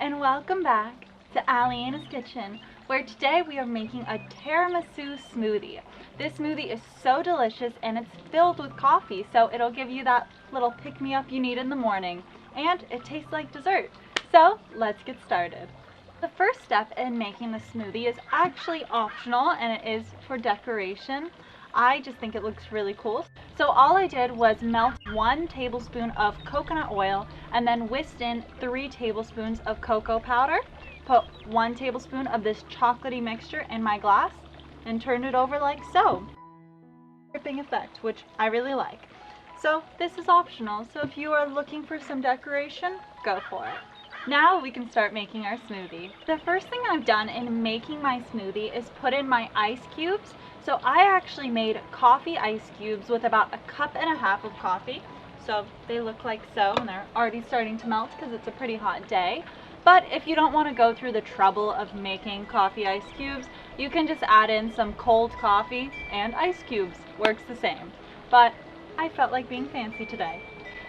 and welcome back to Alyena's kitchen, where today we are making a tiramisu smoothie. This smoothie is so delicious and it's filled with coffee, so it'll give you that little pick-me-up you need in the morning, and it tastes like dessert. So let's get started. The first step in making the smoothie is actually optional, and it is for decoration. I just think it looks really cool. So all I did was melt 1 tablespoon of coconut oil and then whisked in 3 tablespoons of cocoa powder, put 1 tablespoon of this chocolatey mixture in my glass, and turned it over like so. Dripping effect, which I really like. So this is optional, so if you are looking for some decoration, go for it. Now we can start making our smoothie. The first thing I've done in making my smoothie is put in my ice cubes. So I actually made coffee ice cubes with about 1.5 cups of coffee. So they look like so, and they're already starting to melt because it's a pretty hot day. But if you don't want to go through the trouble of making coffee ice cubes, you can just add in some cold coffee and ice cubes. Works the same. But I felt like being fancy today.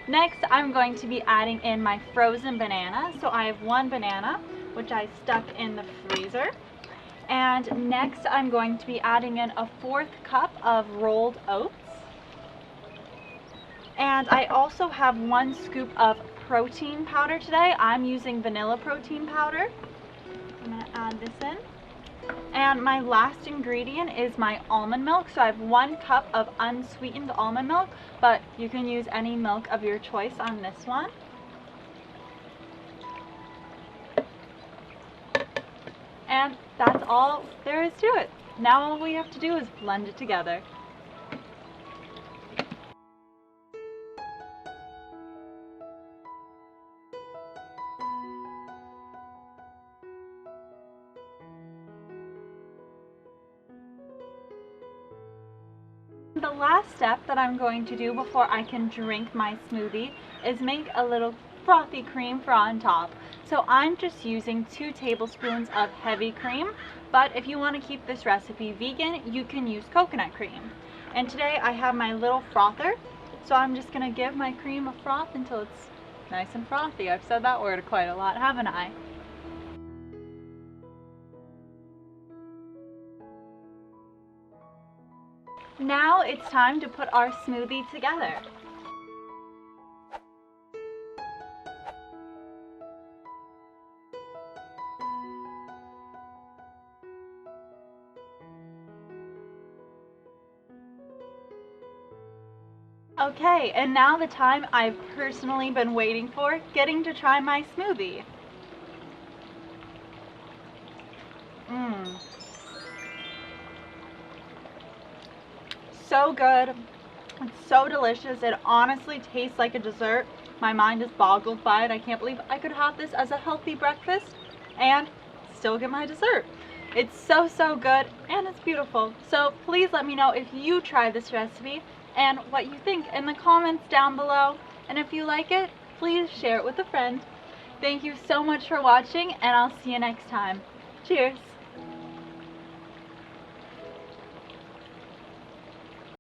Next, I'm going to be adding in my frozen banana. So I have 1 banana, which I stuck in the freezer. And next, I'm going to be adding in 1/4 cup of rolled oats. And I also have 1 scoop of protein powder today. I'm using vanilla protein powder. I'm going to add this in. And my last ingredient is my almond milk. So I have 1 cup of unsweetened almond milk, but you can use any milk of your choice on this one. And that's all there is to it. Now all we have to do is blend it together. The last step that I'm going to do before I can drink my smoothie is make a little frothy cream for on top. So I'm just using 2 tablespoons of heavy cream, but if you want to keep this recipe vegan, you can use coconut cream. And today I have my little frother, so I'm just going to give my cream a froth until it's nice and frothy. I've said that word quite a lot, haven't I? Now it's time to put our smoothie together. Okay, and now the time I've personally been waiting for, getting to try my smoothie. So good. It's so delicious. It honestly tastes like a dessert. My mind is boggled by it. I can't believe I could have this as a healthy breakfast and still get my dessert. It's so good, and it's beautiful. So please let me know if you try this recipe and what you think in the comments down below. And if you like it, please share it with a friend. Thank you so much for watching, and I'll see you next time. Cheers!